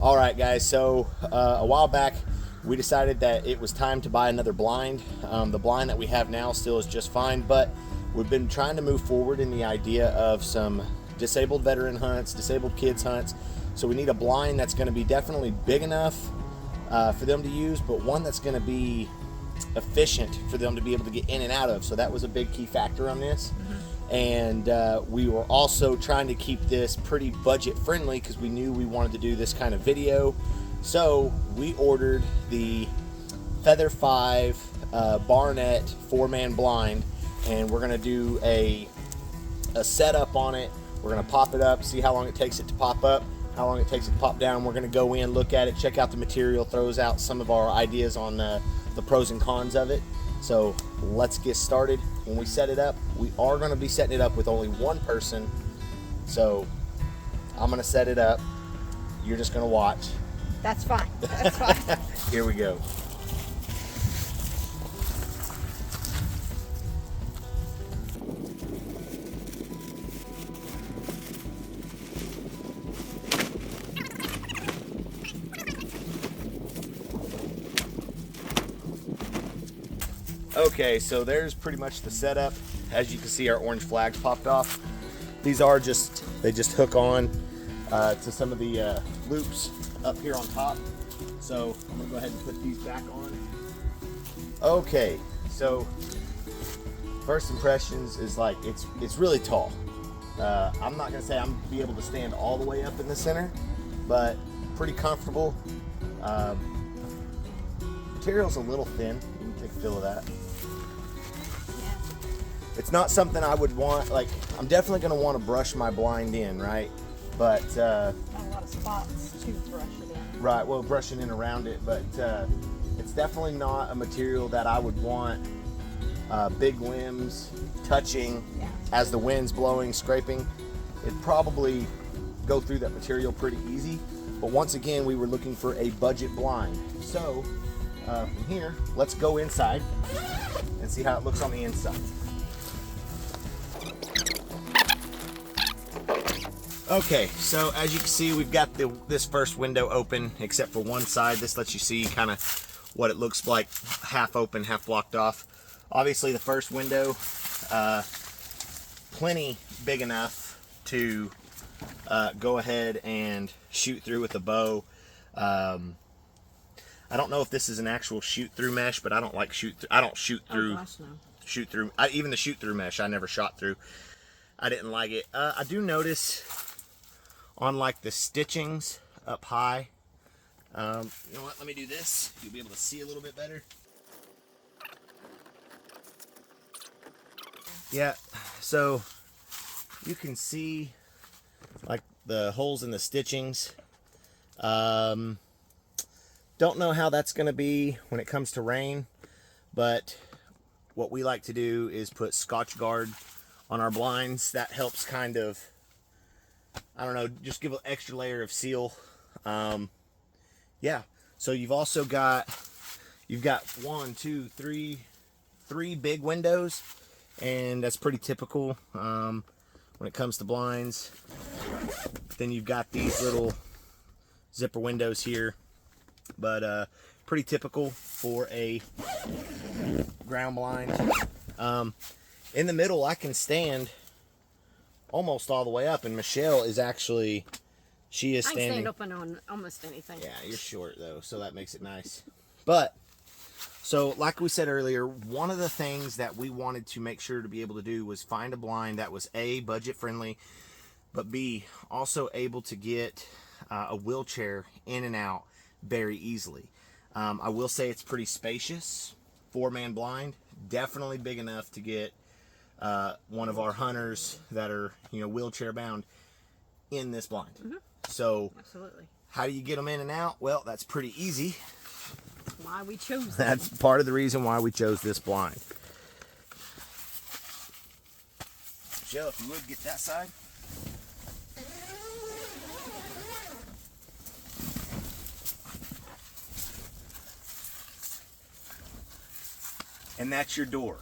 All right, guys, so a while back we decided that it was time to buy another blind. The blind that we have now still is just fine, but we've been trying to move forward in the idea of some disabled veteran hunts, disabled kids hunts. So we need a blind that's going to be definitely big enough for them to use, but one that's going to be efficient for them to be able to get in and out of. So that was a big key factor on this. And we were also trying to keep this pretty budget friendly because we knew we wanted to do this kind of video. So we ordered the Feather 5 Barnet 4-man blind, and we're going to do a setup on it. We're going to pop it up, see how long it takes it to pop up, how long it takes it to pop down. We're going to go in, look at it, check out the material, throws out some of our ideas on the pros and cons of it. So let's get started. When we set it up, we are going to be setting it up with only one person. So I'm going to set it up. You're just going to watch. That's fine. That's fine. Here we go. Okay, so there's pretty much the setup. As you can see, our orange flags popped off. These are they just hook on to some of the loops up here on top. So I'm gonna go ahead and put these back on. Okay, so first impressions is like it's really tall. I'm not gonna say I'm gonna be able to stand all the way up in the center, but pretty comfortable. Material's a little thin. You can take a feel of that. It's not something I would want, like, I'm definitely going to want to brush my blind in, right? But, not a lot of spots to brush it in. Right, well, brushing in around it, but it's definitely not a material that I would want big limbs touching as the wind's blowing, scraping. It'd probably go through that material pretty easy. But once again, we were looking for a budget blind. So, from here, let's go inside and see how it looks on the inside. Okay, so as you can see, we've got this first window open, except for one side. This lets you see kind of what it looks like, half open, half blocked off. Obviously, the first window, plenty big enough to go ahead and shoot through with a bow. I don't know if this is an actual shoot-through mesh, but I don't like I don't shoot through. Oh gosh, no. Shoot through. Even the shoot-through mesh, I never shot through. I didn't like it. I do notice on like the stitchings up high. You know what? Let me do this. You'll be able to see a little bit better. Yeah. So you can see like the holes in the stitchings. Don't know how that's going to be when it comes to rain, but what we like to do is put Scotch Guard on our blinds. That helps kind of, I don't know, just give an extra layer of seal. Yeah, so you've also got, three big windows, and that's pretty typical when it comes to blinds. Then you've got these little zipper windows here, but pretty typical for a ground blind. In the middle, I can stand almost all the way up, and Michelle is actually, she is standing. I can stand up on almost anything. Yeah, you're short though, so that makes it nice. But, so like we said earlier, one of the things that we wanted to make sure to be able to do was find a blind that was A, budget friendly, but B, also able to get a wheelchair in and out very easily. I will say it's pretty spacious, 4-man blind, definitely big enough to get one of our hunters that are, wheelchair bound in this blind. So absolutely. How do you get them in and out? Well, that's pretty easy. That's why we chose That's part of the reason why we chose this blind. Michelle, if you would get that side. And that's your door.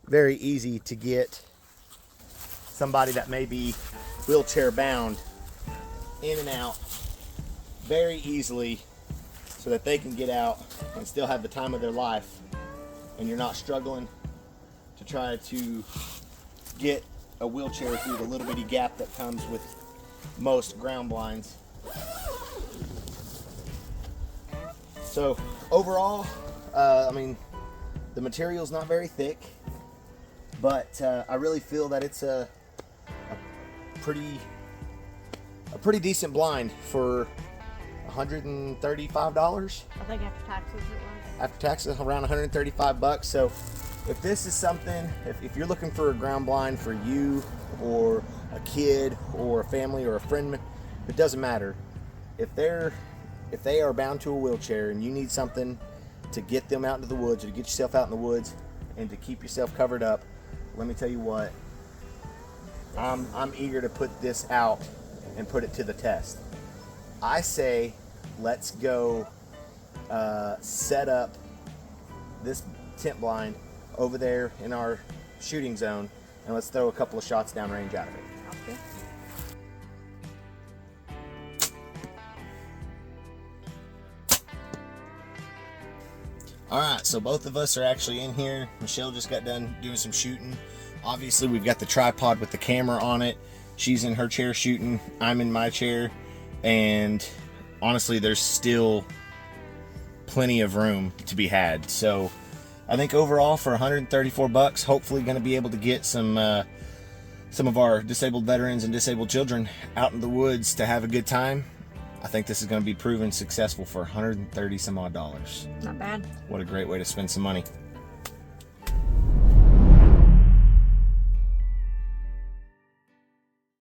Very easy to get somebody that may be wheelchair bound in and out very easily so that they can get out and still have the time of their life, and you're not struggling to try to get a wheelchair through the little bitty gap that comes with most ground blinds. So overall, I mean, the material's not very thick, but I really feel that it's a pretty decent blind for $135. I think after taxes it was. After taxes, around 135 bucks. So if this is something, if you're looking for a ground blind for you or a kid or a family or a friend, it doesn't matter. If they are bound to a wheelchair and you need something to get them out into the woods, or to get yourself out in the woods and to keep yourself covered up, let me tell you what, I'm eager to put this out and put it to the test. I say let's go set up this tent blind over there in our shooting zone, and let's throw a couple of shots downrange out of it. Okay. All right, so both of us are actually in here. Michelle just got done doing some shooting. Obviously, we've got the tripod with the camera on it. She's in her chair shooting. I'm in my chair. And honestly, there's still plenty of room to be had. So I think overall for 134 bucks, hopefully going to be able to get some of our disabled veterans and disabled children out in the woods to have a good time. I think this is going to be proven successful for $130 some odd. Not bad. What a great way to spend some money.